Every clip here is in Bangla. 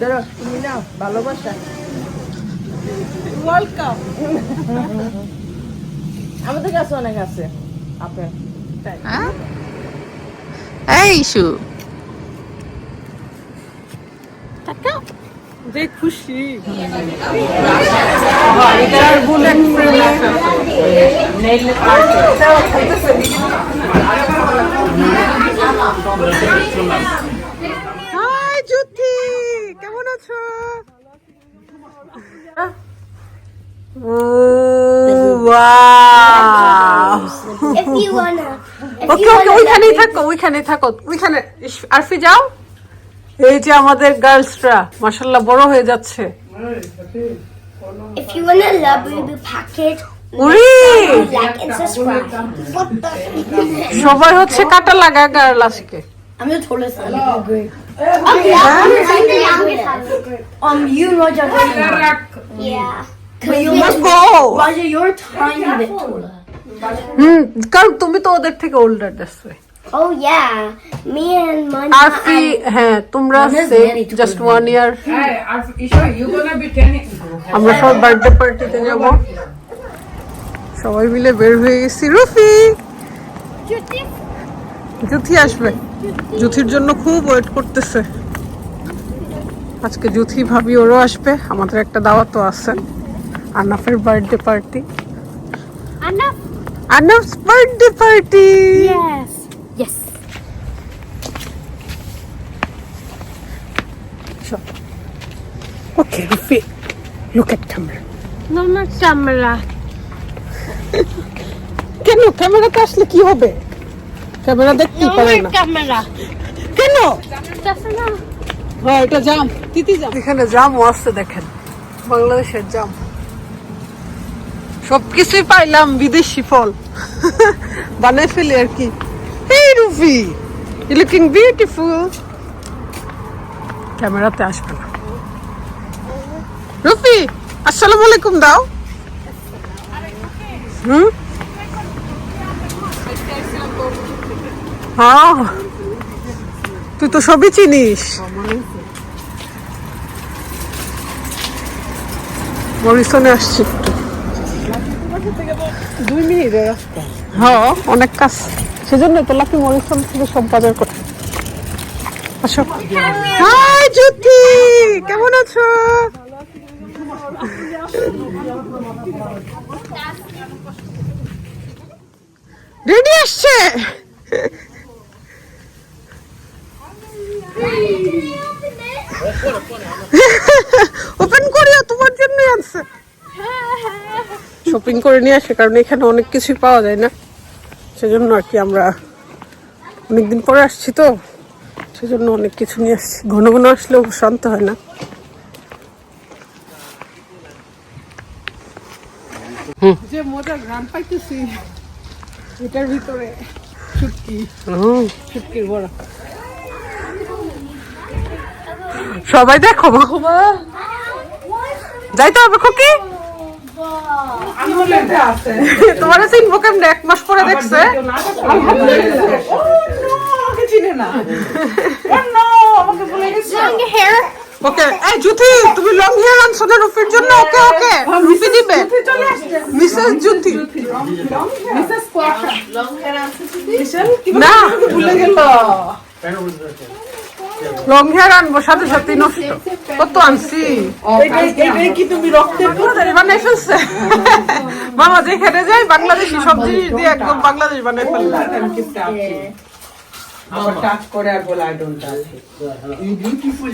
ধরো তুমি নাও ভালোবাসা ওয়েলকাম আমাদের কাছে অনেক আছে আপেল এই ইস্যু টাকা যে খুশি এটার বুলেট ফ্রেমে নেইল আর্ট হাই জ্যোতি কেমন আছো ও ওয়াও If you wanna, ওকে ওকে ওইখানেই থাকো ওইখানে আরফি যাও এই যে আমাদের গার্লসরা মাশাআল্লাহ বড় হয়ে যাচ্ছে if you wanna love the package, Uri like and subscribe. What the? সবাই হচ্ছে কাটা লাগা গার্ল আজকে I'm the tallest. Okay, you Roger. Yeah. But you must go. Roger, you're a tiny bit taller. কারণ তুমি তো ওদের থেকে older that's why Oh yeah, me and my Arfi হ্যাঁ তোমরা জাস্ট 1 ইয়ার আমরা সব বার্থডে পার্টিতে যাব সবাই মিলে বের হয়ে গেছি রুফি জুথি আসবে জুথির জন্য খুব ওয়েট করতেছে আজকে জুথি ভাবি ওরও আসবে আমাদের একটা দাওয়াতও আছে আনাফের বার্থডে পার্টি আনাফ's birthday party Yes. Yes. okay Rufi look at camera No more camera. কেন ক্যামেরাতে আসলে কি হবে ক্যামেরা দেখতেই পারে না camera. কেন Just now. হ্যাঁ এটা জাম তিতি জাম এখানে জামও আছে দেখেন বাংলাদেশের জাম সবকিছুই পাইলাম বিদেশি ফল বানাই ফেলি আর কি এই রুফি ইউ লুকিং বিউটিফুল ক্যামেরাতে আসবে না রুফি আসসালামু আলাইকুম দাও হ্যাঁ তুই তো সবই চিনিস মরিসনে আসছি একটু 2 মিনিটের রাস্তা হ্যাঁ অনেক কাজ সেজন্য তো লাকি মরিসন থেকে সব বাজার করতে আসো হাই জ্যোতি কেমন আছো রেডি আসছে ওপেন করিও তোমার জন্য আছে শপিং করে নিয়ে আসে কারণ এখানে অনেক কিছুই পাওয়া যায় না সেজন্য আর কি আমরা অনেকদিন পরে আসছি তো সেজন্য অনেক কিছু নিয়ে আসছি ঘন ঘন আসলেও শান্ত হয় না যে মজা গ্রাম পাইতেছি এটার ভিতরে শুটকির বড় সবাই দেখো বাবা যাইতে হবে খুকি তোমার চিনবো কেমন 1 মাস পরে দেখছে ওকে এই জুথি তুমি লং হেয়ার আনছো না রুফির জন্য ওকে ওকে রুফি দিবে মিসেস জুথি মিসেস কোয়াকা লং হেয়ার আনছো না ভুলে গেল লং হেয়ার আনবো সাথে সাথে নষ্ট কত আনছি এইটাই কি তুমি রক্তের বানাই ফেলছে মামা যেখানে যাই বাংলাদেশি সব জিনিস দিয়ে একদম বাংলাদেশ বানাই ফেলছে আবার টাচ করে আর বলে আই ডোন্ট টাচ বিউটিফুল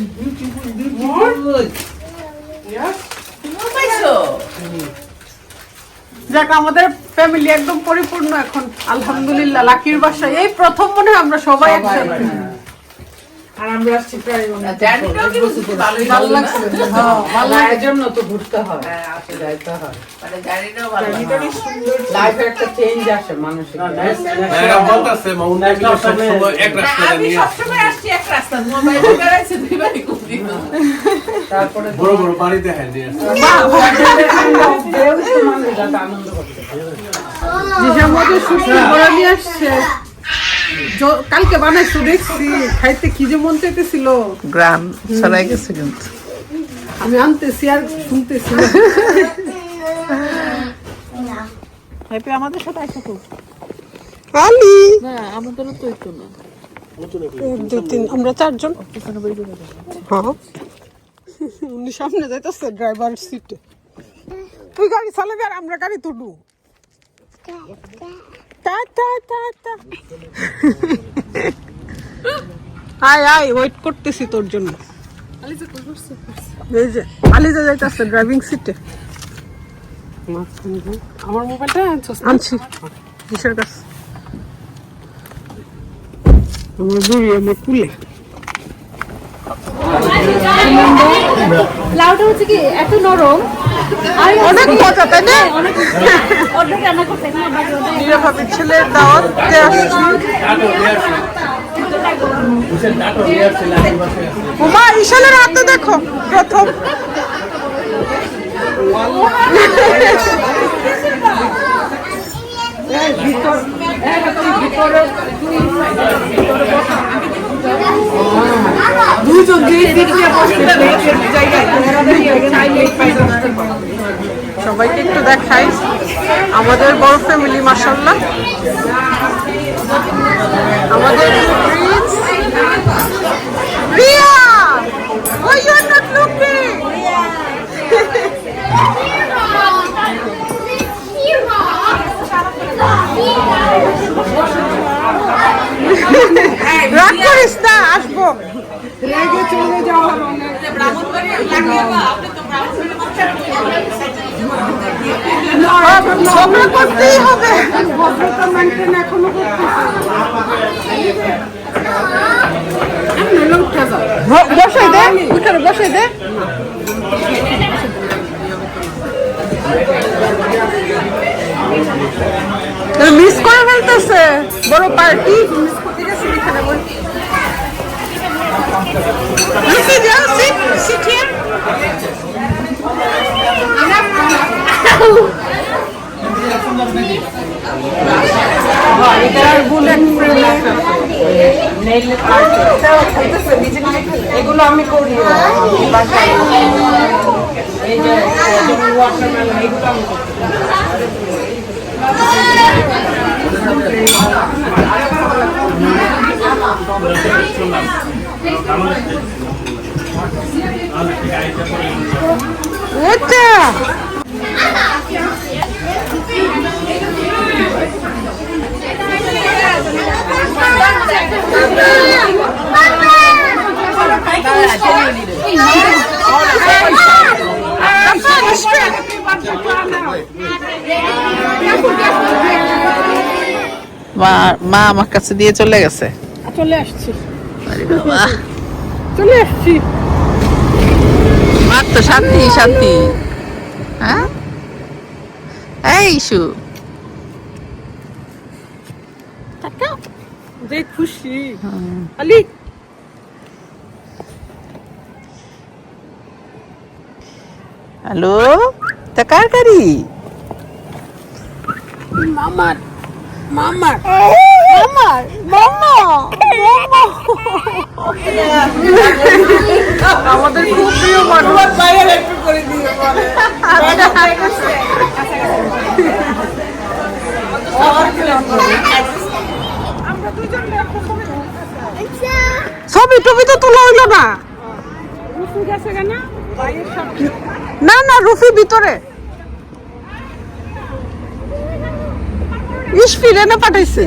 যাক আমাদের ফ্যামিলি একদম পরিপূর্ণ এখন আলহামদুলিল্লাহ লাকির বাসায় এই প্রথম মনে হয় আমরা সবাই একসাথে আর আমরা আসছি প্রায় জার্নিটাও কিন্তু ভালো লাগছে ভালো এর জন্য তো ঘুরতে হয় আসে যাইতে হয় মানে জার্নিটাও ভালো লাইফে একটা চেঞ্জ আসে মানুষের এরা বলতাছে মাউন্ট মিলে সব সময় এক রাস্তা আমি নিয়ে সবসময় আসছি এক রাস্তা মোবাইল বেড়াইছে দুই বাড়ি ঘুরি তারপরে বড় বড় বাড়ি দেখায় নিয়ে মানুষ যাতে আনন্দ করতে যেসব মধ্যে সুস্থ করে নিয়ে আসছে কালকে বানাইছো দেখছি, খাইতে কি যে মন চাইতেছিল। গ্রাম ছড়াই গেছে কিন্তু। আমি আনতেছি আর শুনতেছি। হ্যাপি আমাদের সাথে আসো তো। আলি না আমাদেরও তো একটু না। 2 3 আমরা 4 জন। হ্যাঁ উনি সামনে যাইতেছে ড্রাইভার সিটে। তুই গাড়ি চালাবি আর আমরা গাড়ি তুলবো। টা টা টা টা। আয় আয় ওয়েট করতেছি তোর জন্য। এই যে আলিজা যাইতেছে ড্রাইভিং সিটে। আমার মোবাইলটা আনছি কিসের কাছে? আমার দূরে আমার কুলে। লাউটা হচ্ছে কি এত নরম আর অনেক মজা তাই না? অর্ধেক রান্না করতে না বাকি ওটা নিরাভাবে ছেলের দাওয়াতে আসছি। ওমা ঈশানের হাতে দেখো প্রথম। সবাইকে একটু দেখাই আমাদের বড় ফ্যামিলি মাশাআল্লাহ। আমাদের Riya, why you are not looking? রাগ করিস না, আসবো। রেগে চলে যাওয়া ঝগড়া করতেই হবে, ভদ্রতা মেনটেন এখনো বসাই দে, উঠানে বসাই দে। মিস করে ফেলতেছে বড় পার্টি। এগুলো আমি করি। এই যে ওয়াটারমেলন এগুলো আমি মা আমার কাছে দিয়ে চলে গেছে। চলে আসছি, আরে বাবা, চলে আসছি। মার তো শান্তি শান্তি। হ্যাঁ এই ইস্যু যে খুশি আলি। হ্যালো, তা কার গাড়ি? মামার মামার মামার মামা মামা আমাদের খুব প্রিয় মানুষ। বাইরে একটু করে দিয়ে বলে ছবি টবি তো তোলা হইল না। না না রুফি ভিতরে ইসফিরেনে পাঠাইছে।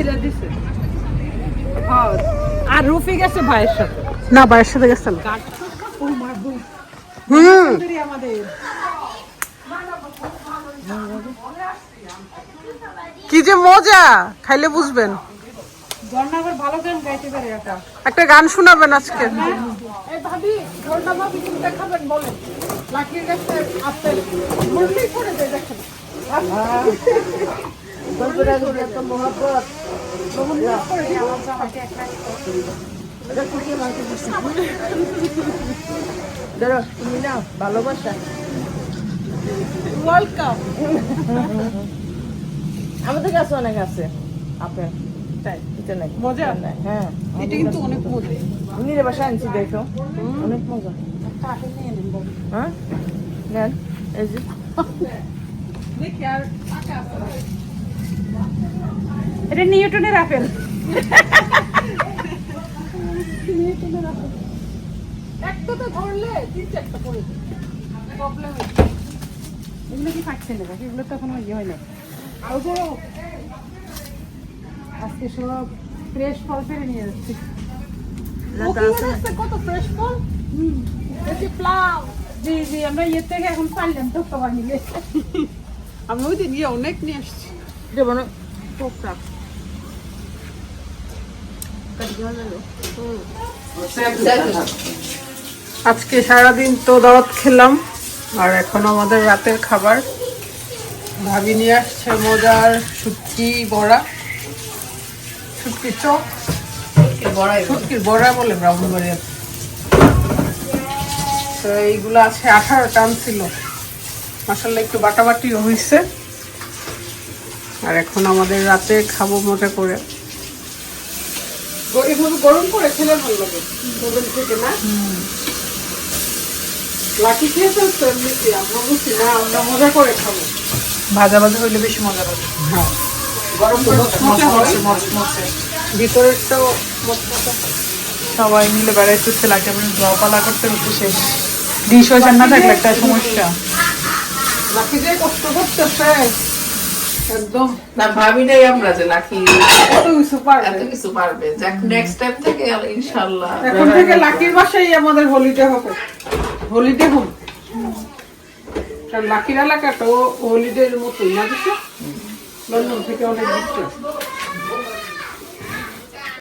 আর রুফি গেছে ভাইয়ের সাথে। না ভাইয়ের সাথে গেছে না। কি যে মজা, খাইলে বুঝবেন। একটা গান শোনাবেন আজকে। ভালোবাসা ওয়েলকাম। আমাদের কাছে অনেক আছে আপেল। তাই মজা হ্যাঁ এটা কিন্তু অনেক মজা নিজের বাসায় আনছি দেখো অনেক মজা হ্যাঁ নেন এই যে দেখি আর এটা নিউটনের আপেল। একটা তো ধরলে 3-4টা পড়ে প্রবলেম এগুলো কি ফাটছে না দেখি, এগুলো তো এখনো ইয়ে হয় না। আর বড় আজকে সব ফ্রেশ ফল পেরে নিয়ে যাচ্ছি। কত ফ্রেশ ফল এই প্লাউ, জি জি, আমরা ইয়ে থেকে এখন পারলাম তো সবাই মিলে। আমি ওই দিন গিয়ে অনেক নিয়ে আসছি যেমন পোকরা আজকে সারাদিন তো দাওয়াত খেলাম আর এখন আমাদের রাতের খাবার ভাবি নিয়ে আসছে মজার শুটকি বড়া, শুটকি চপ, শুটকির বড়া বলে ব্রাহ্মণবাড়িয়া। তো এইগুলো আছে 18টা আনছিল, মাসাল্লাহ একটু বাটাবাটিও হয়েছে। আর এখন আমাদের রাতে খাবো মজা করে। এভাবে গরম করে খেলে ভালো লাগে ওভেন থেকে, না? লাকি খেয়ে ফেলতো এমনিতে, আমরা বুঝছি না, আমরা মজা করে খাবো। ভাজা ভাজা হইলে বেশি মজা লাগে। হ্যাঁ, গরম করে মজা হয়, ভিতরেরটাও মচমচে। সবাই মিলে বেড়াইতেছে, লাগে ধোয়া পালা করতে করতে শেষ। ডিশ ওয়াশ না থাকলে একটা সমস্যা। লাকি যে কষ্ট করতেছে একদম, না ভাবি নাই আমরা যে লাকি এত কিছু পারবে। এত কিছু পারবে। যাক নেক্সট টাইম থেকে ইনশাআল্লাহ এখন থেকে লাকির বাসায় আমাদের হলিডে হবে, হলিডে হোম। কারণ লাকির এলাকাটা হলিডের মতোই না, বুঝছো? লন্ডন থেকে অনেক দূরে।